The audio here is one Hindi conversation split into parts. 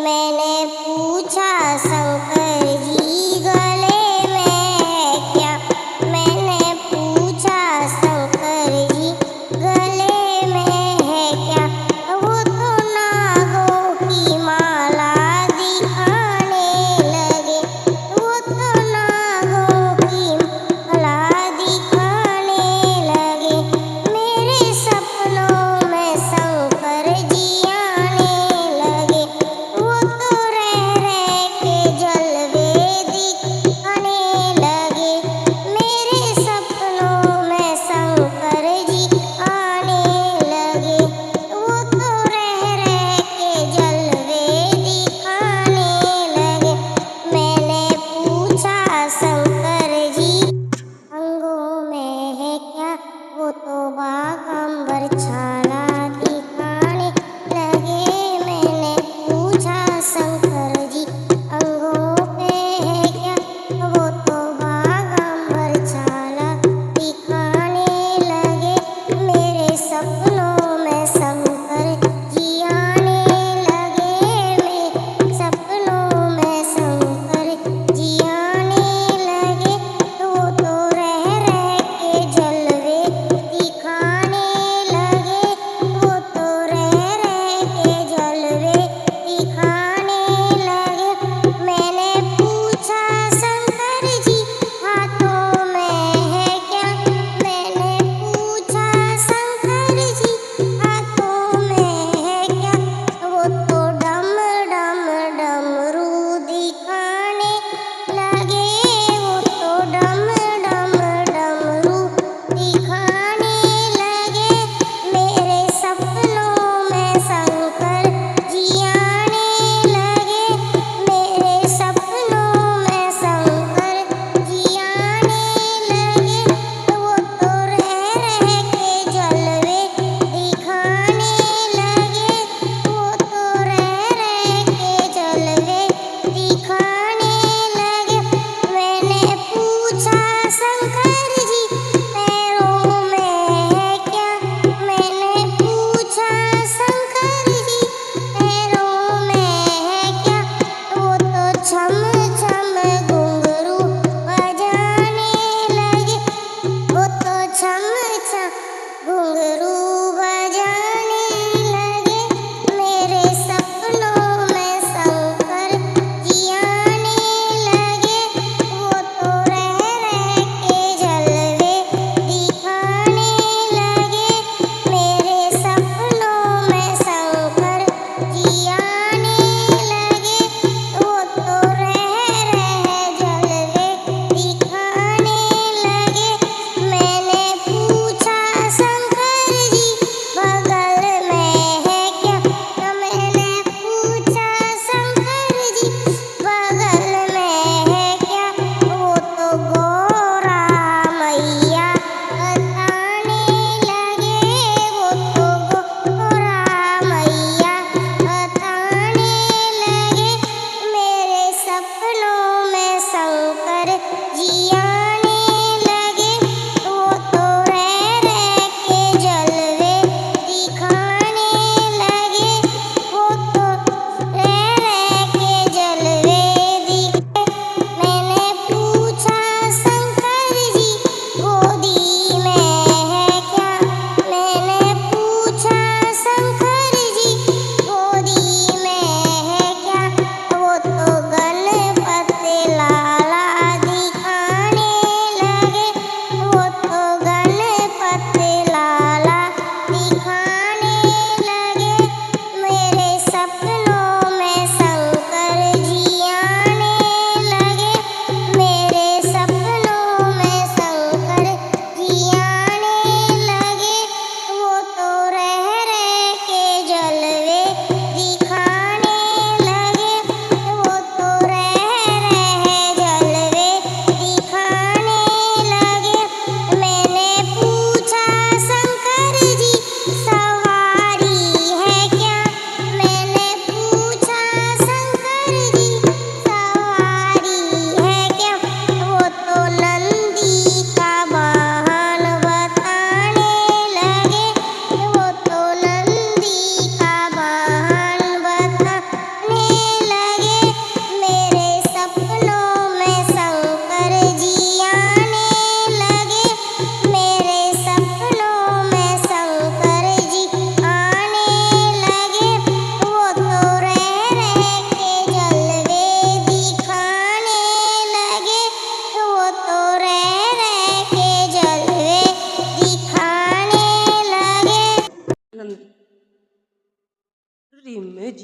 मैंने पूछा शंकर जी गले में है क्या। मैंने पूछा शंकर जी गले में है क्या। वो तो नागों की माला दिखाने लगे। वो तो नागों की माला दिखाने लगे। मेरे सपनों में शंकर जी आने लगे। वो तो रह रह के जलवे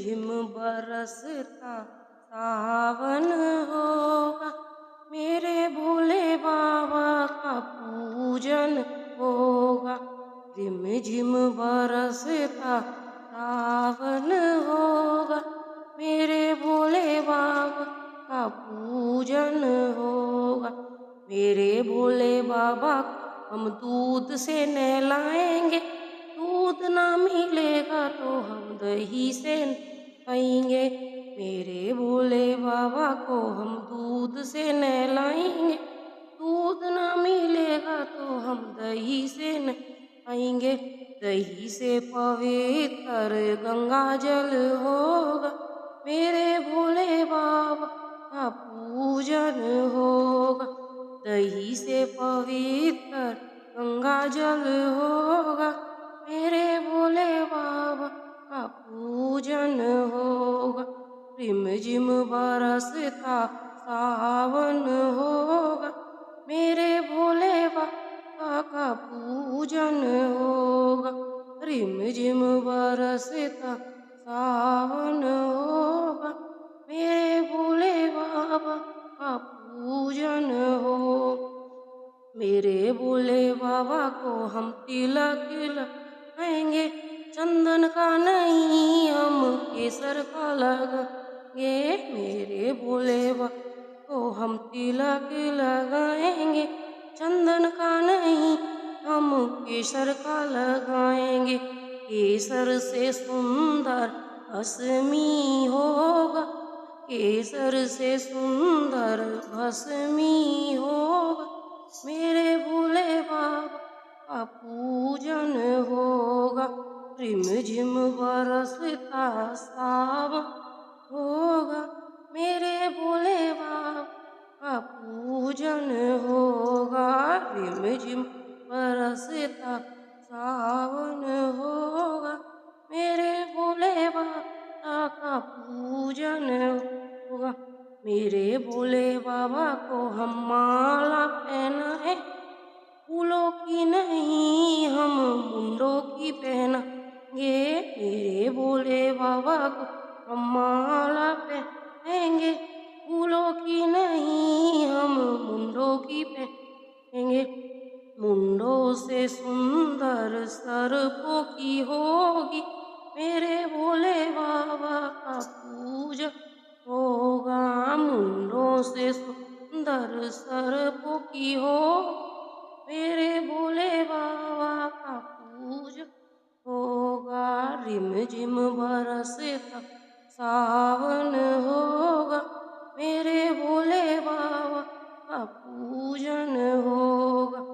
झिम बरसता सावन होगा, मेरे भोले बाबा का पूजन होगा। रिम झिम बरसता सावन होगा, मेरे भोले बाबा का पूजन होगा। मेरे भोले बाबा को हम दूध से नहलाएंगे, दूध ना मिलेगा तो हम दही से नहाएंगे। मेरे भोले बाबा को हम दूध से नहलाएंगे, दूध ना मिलेगा तो हम दही से नहाएंगे। दही से पवित्र गंगा जल होगा, मेरे भोले बाबा का पूजन होगा। दही से पवित्र गंगा जल होगा, मेरे भोले बाबा का पूजन होगा। रिम झिम बरसता सावन होगा, मेरे भोले बाबा का पूजन होगा। रिम झिम बरसता सावन होगा, मेरे भोले बाबा का पूजन हो। मेरे भोले बाबा को हम तिलक लगाएंगे, चंदन का नहीं हम केसर का लगाएंगे। मेरे भोले बाबा को हम तिलक लगाएंगे, चंदन का नहीं हम केसर का लगाएंगे। केसर से सुंदर भस्मी होगा, केसर से सुंदर भस्मी होगा, मेरे भोले बाबा का पूजन होगा। रिम झिम बरसता सावन होगा, मेरे भोले बाबा का पूजन होगा। रिम झिम बरसता सावन होगा, मेरे भोले बाबा का पूजन होगा। मेरे भोले बाबा को हम माला पहनाए, फूलों की नहीं हम मुंडों की पहनाएंगे। मेरे भोले बाबा को हम माला पहनाएंगे, फूलों की नहीं हम मुंडों की पहनेंगे। मुंडों से सुंदर सर्पों की होगी, मेरे भोले बाबा का पूजन होगा। मुंडों से सुंदर सर्पों की हो, मेरे भोले बाबा का पूजन होगा। रिम झिम बरसता सावन होगा, मेरे भोले बाबा का पूजन होगा।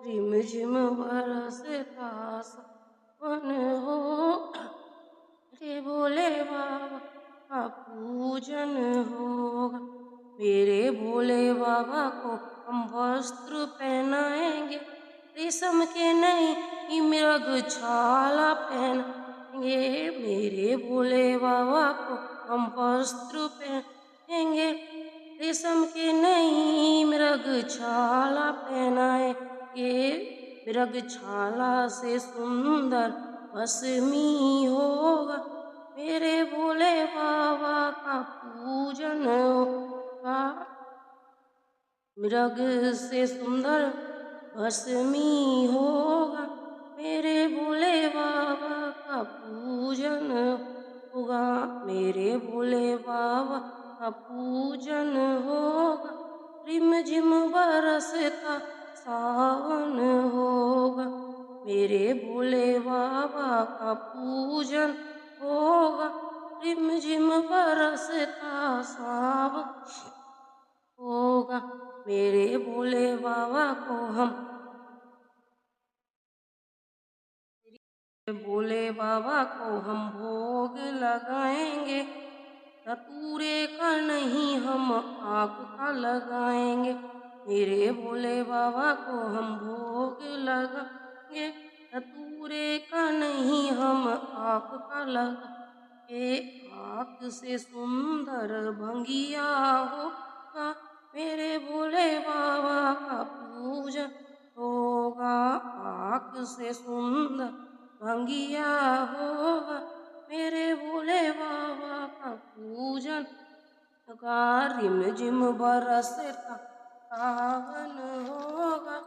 रिम झिम बरसता सावन होगा, मेरे भोले बाबा का पूजन होगा। मेरे भोले बाबा को हम वस्त्र पहनाएंगे, रेशम के नहीं मृग छाला पहनाएंगे। मेरे भोले बाबा को हम वस्त्र पहनाएंगे, रेशम के नहीं मृग छाला पहनाएंगे। मृग छाला से सुंदर भस्मी होगा, मेरे भोले बाबा का पूजन होगा। मृग से सुंदर भस्मी होगा, मेरे भोले बाबा का पूजन होगा। मेरे भोले बाबा का पूजन होगा। रिम झिम बरसता सावन होगा, मेरे भोले बाबा का पूजन होगा। रिम झिम बरसता सावन होगा, मेरे भोले बाबा को हम भोले बाबा को हम भोग लगाएंगे, धतूरे का नहीं हम आक का लगाएंगे। मेरे भोले बाबा को हम भोग लगाएंगे, धतूरे का नहीं हम आक का लगाएंगे। आक से सुंदर भंगिया होगा, मेरे भोले बाबा का पूजन होगा। आक से सुंदर भंगिया होगा, मेरे भोले बाबा पूजन का रिम झिम बरसता सावन होगा,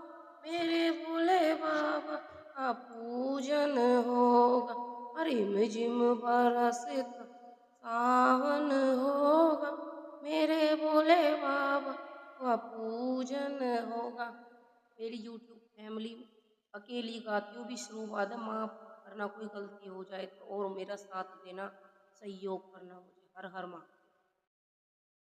मेरे भोले बाबा का पूजन होगा। रिम झिम बरसता सावन होगा, मेरे भोले बाबा का पूजन होगा। मेरी यूट्यूब फैमिली अकेली गाती हूँ, विष्णुवाद माफ करना, कोई गलती हो जाए तो, और मेरा साथ देना, सहयोग करना मुझे। हर हर महादेव।